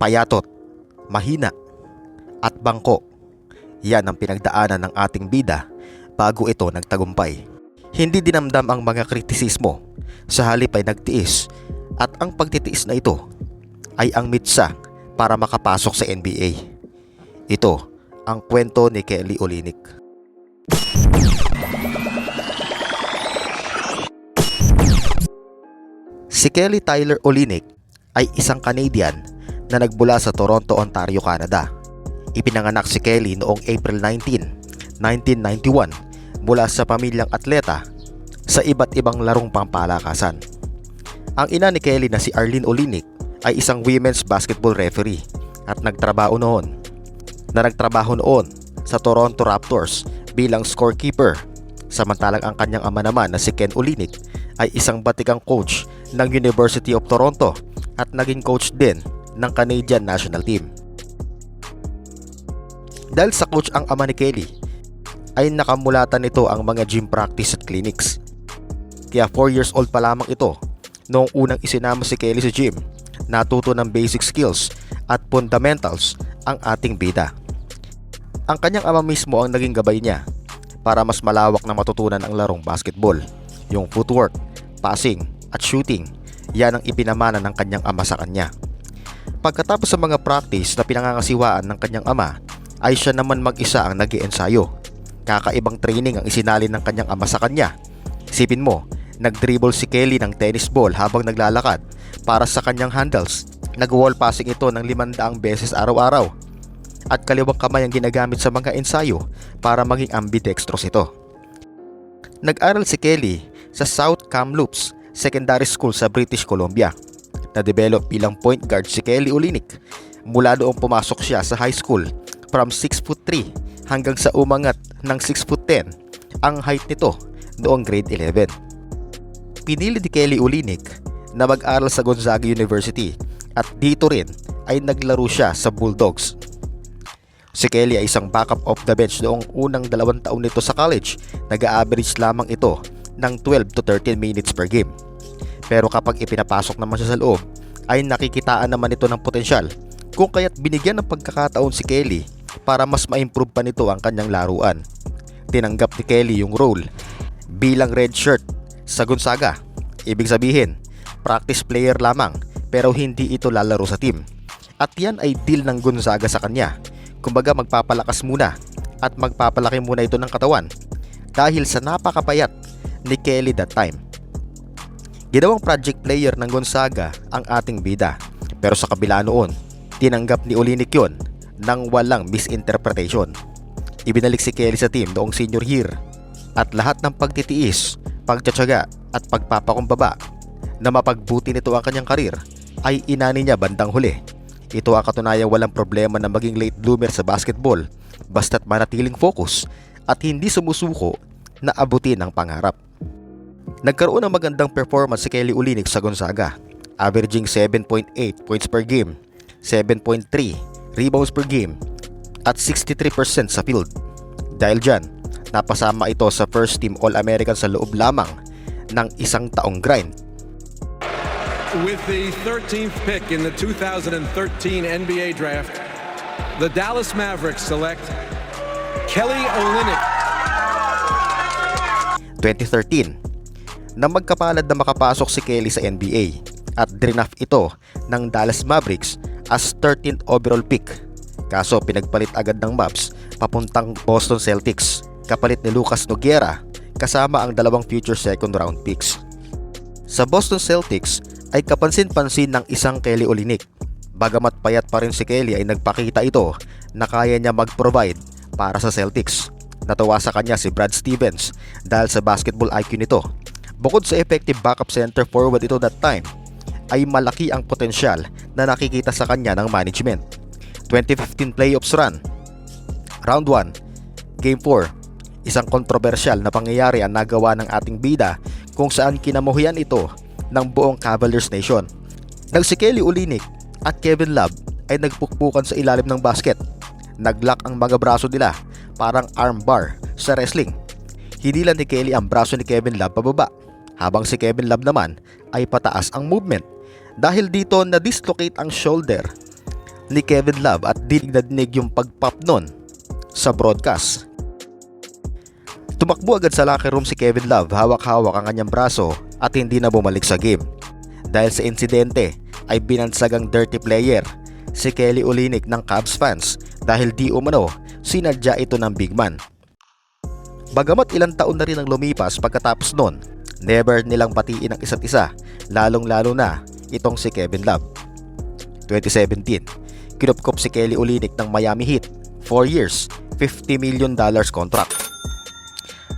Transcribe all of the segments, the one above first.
payatot, mahina, at bangko. Yan ang pinagdaanan ng ating bida bago ito nagtagumpay. Hindi dinamdam ang mga kritisismo, sa halip ay nagtiis, at ang pagtitiis na ito ay ang mitsa para makapasok sa NBA. Ito ang kwento ni Kelly Olynyk. Si Kelly Tyler Olynyk ay isang Canadian na nagmula sa Toronto, Ontario, Canada. Ipinanganak si Kelly noong April 19, 1991 mula sa pamilyang atleta sa iba't ibang larong pampalakasan. Ang ina ni Kelly na si Arlene Olynyk ay isang women's basketball referee at nagtrabaho noon sa Toronto Raptors bilang scorekeeper, samantalang ang kanyang ama naman na si Ken Olynyk ay isang batikang coach ng University of Toronto at naging coach din ng Canadian national team. Dahil sa coach ang ama ni Kelly, ay nakamulatan nito ang mga gym practice at clinics. Kaya 4 years old pa lamang ito noong unang isinama si Kelly sa gym. Natuto ng basic skills at fundamentals ang ating bida. Ang kanyang ama mismo ang naging gabay niya para mas malawak na matutunan ang larong basketball. Yung footwork, passing at shooting, yan ang ipinamana ng kanyang ama sa kanya. Pagkatapos sa mga practice na pinangangasiwaan ng kanyang ama, ay siya naman mag-isa ang nag-iensayo. Kakaibang training ang isinalin ng kanyang ama sa kanya. Isipin mo, nag-dribble si Kelly ng tennis ball habang naglalakad para sa kanyang handles. Nag-wall passing ito ng 500 beses araw-araw. At kaliwang kamay ang ginagamit sa mga ensayo para maging ambidextrous ito. Nag-aral si Kelly sa South Kamloops Secondary School sa British Columbia. Na-develop bilang point guard si Kelly Olynyk mula noong pumasok siya sa high school from 6'3" hanggang sa umangat ng 6'10" ang height nito noong grade 11. Pinili ni Kelly Olynyk na mag-aral sa Gonzaga University at dito rin ay naglaro siya sa Bulldogs. Si Kelly ay isang backup off the bench noong unang 2 taon nito sa college. Nag-a-average lamang ito ng 12 to 13 minutes per game. Pero kapag ipinapasok naman siya sa loob, ay nakikitaan naman ito ng potensyal, kung kaya't binigyan ng pagkakataon si Kelly para mas ma-improve pa nito ang kanyang laruan. Tinanggap ni Kelly yung role bilang red shirt sa Gonzaga. Ibig sabihin, practice player lamang pero hindi ito lalaro sa team. At yan ay deal ng Gonzaga sa kanya. Kumbaga magpapalakas muna at magpapalaki muna ito ng katawan dahil sa napakapayat ni Kelly that time. Ginawang project player ng Gonzaga ang ating bida, pero sa kabila noon, tinanggap ni Olynyk yun nang walang misinterpretation. Ibinalik si Kelly sa team noong senior year at lahat ng pagtitiis, pagtsatsaga at pagpapakumbaba na mapagbuti nito ang kanyang karir ay inani niya bandang huli. Ito ang katunayang walang problema na maging late bloomer sa basketball basta't manatiling focus at hindi sumusuko na abutin ang pangarap. Nagkaroon ng magandang performance si Kelly Olynyk sa Gonzaga, averaging 7.8 points per game, 7.3 rebounds per game at 63% sa field. Dahil dyan, napasama ito sa first team All-American sa loob lamang ng 1 taong grind. With the 13th pick in the 2013 NBA draft, the Dallas Mavericks select Kelly Olynyk. 2013, na magkapalad na makapasok si Kelly sa NBA at draft ito ng Dallas Mavericks as 13th overall pick. Kaso pinagpalit agad ng Mavs papuntang Boston Celtics kapalit ni Lucas Nogueira kasama ang 2 future second round picks. Sa Boston Celtics ay kapansin-pansin ng isang Kelly Olynyk. Bagamat payat pa rin si Kelly ay nagpakita ito na kaya niya mag-provide para sa Celtics. Natuwa sa kanya si Brad Stevens dahil sa basketball IQ nito. Bukod sa effective backup center forward ito that time, ay malaki ang potensyal na nakikita sa kanya ng management. 2015 playoffs run, Round 1, Game 4, isang kontrobersyal na pangyayari ang nagawa ng ating bida kung saan kinamuhian ito ng buong Cavaliers Nation. Si Kelly Olynyk at Kevin Love ay nagpukpukan sa ilalim ng basket. Naglock ang mga braso nila parang armbar sa wrestling. Hinilan ni Kelly ang braso ni Kevin Love pababa, habang si Kevin Love naman ay pataas ang movement. Dahil dito na-dislocate ang shoulder ni Kevin Love at dinig na dinig yung pag-pop nun sa broadcast. Tumakbo agad sa locker room si Kevin Love, hawak-hawak ang kanyang braso at hindi na bumalik sa game. Dahil sa insidente ay binansag ang dirty player si Kelly Olynyk ng Cavs fans dahil di umano sinadya ito ng big man. Bagamat ilang taon na rin ang lumipas pagkatapos nun, never nilang batiin ang isa't isa, lalong-lalo na itong si Kevin Love. 2017, kinupkop si Kelly Olynyk ng Miami Heat, 4 years, $50 million contract.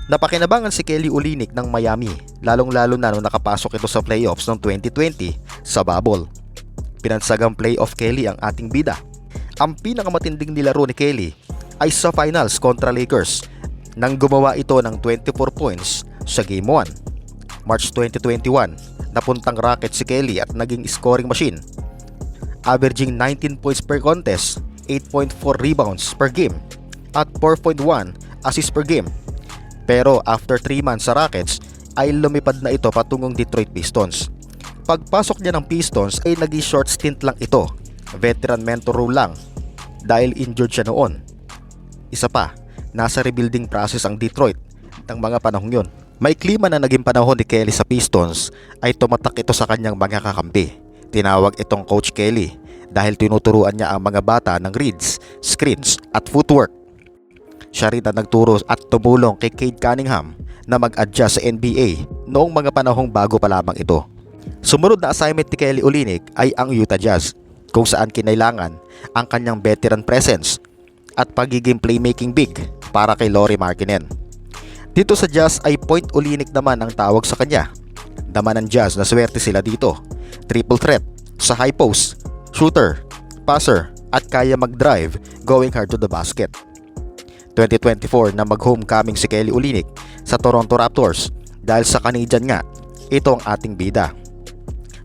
Napakinabangan si Kelly Olynyk ng Miami, lalong-lalo na nung nakapasok ito sa playoffs ng 2020 sa bubble. Pinansagang playoff Kelly ang ating bida. Ang pinakamatinding nilaro ni Kelly ay sa finals kontra Lakers nang gumawa ito ng 24 points sa Game 1. March 2021, napuntang Rockets si Kelly at naging scoring machine, averaging 19 points per contest, 8.4 rebounds per game, at 4.1 assists per game. Pero after 3 months sa Rockets, ay lumipad na ito patungong Detroit Pistons. Pagpasok niya ng Pistons ay naging short stint lang ito, veteran mentor role lang, dahil injured siya noon. Isa pa, nasa rebuilding process ang Detroit ng mga panahong yun. May klima na naging panahon ni Kelly sa Pistons ay tumatak ito sa kanyang mga kakampi. Tinawag itong Coach Kelly dahil tinuturuan niya ang mga bata ng reads, screens at footwork. Siya rin ang nagturo at tumulong kay Cade Cunningham na mag-adjust sa NBA noong mga panahong bago pa lamang ito. Sumunod na assignment ni Kelly Olynyk ay ang Utah Jazz, kung saan kinailangan ang kanyang veteran presence at pagiging playmaking big para kay Lauri Markkanen. Dito sa Jazz ay Point Olynyk naman ang tawag sa kanya. Dama ng Jazz na swerte sila dito. Triple threat sa high post, shooter, passer at kaya mag-drive going hard to the basket. 2024 na mag-homecoming si Kelly Olynyk sa Toronto Raptors dahil sa Canadian nga, ito ang ating bida.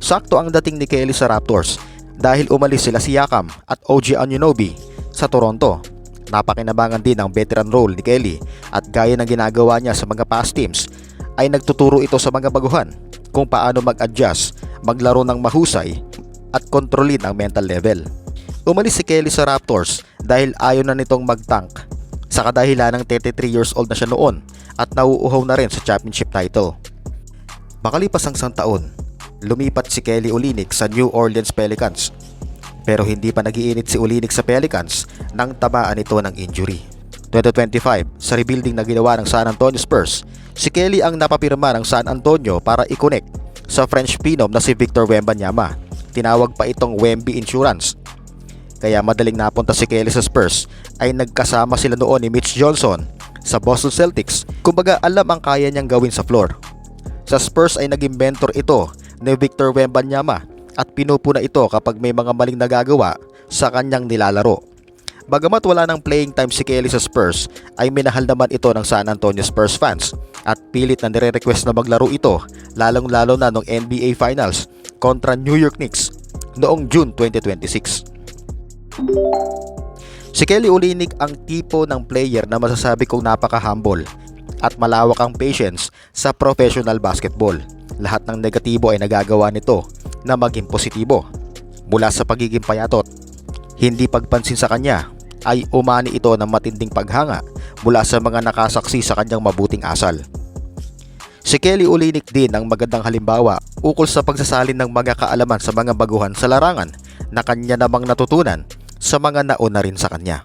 Sakto ang dating ni Kelly sa Raptors dahil umalis sila si Siakam at OG Anunoby sa Toronto. Napakinabangan din ang veteran role ni Kelly at gaya ng ginagawa niya sa mga past teams ay nagtuturo ito sa mga baguhan kung paano mag-adjust, maglaro ng mahusay at kontrolin ang mental level. Umalis si Kelly sa Raptors dahil ayaw na nitong mag-tank sa kadahilan ng 33 years old na siya noon at nauuhaw na rin sa championship title. Makalipas ang isang taon, lumipat si Kelly Olynyk sa New Orleans Pelicans. Pero hindi pa nagiinit si Olynyk sa Pelicans nang tamaan ito ng injury. 2025, sa rebuilding na ginawa ng San Antonio Spurs, si Kelly ang napapirma ng San Antonio para i-connect sa French phenom na si Victor Wembanyama. Tinawag pa itong Wemby Insurance. Kaya madaling napunta si Kelly sa Spurs ay nagkasama sila noon ni Mitch Johnson sa Boston Celtics. Kumbaga alam ang kaya niyang gawin sa floor. Sa Spurs ay naging mentor ito ni Victor Wembanyama at pinupuna ito kapag may mga maling nagagawa sa kanyang nilalaro. Bagamat wala ng playing time si Kelly sa Spurs, ay minahal naman ito ng San Antonio Spurs fans at pilit na nire-request na maglaro ito lalong-lalo na noong NBA Finals kontra New York Knicks noong June 2026. Si Kelly Olynyk ang tipo ng player na masasabi kong napaka-humble at malawak ang patience sa professional basketball. Lahat ng negatibo ay nagagawa nito na maging positibo. Mula sa pagiging payatot, hindi pagpansin sa kanya, ay umani ito ng matinding paghanga mula sa mga nakasaksi sa kanyang mabuting asal. Si Kelly Olynyk din ang magandang halimbawa ukol sa pagsasalin ng mga kaalaman sa mga baguhan sa larangan na kanya namang natutunan sa mga nauna rin sa kanya.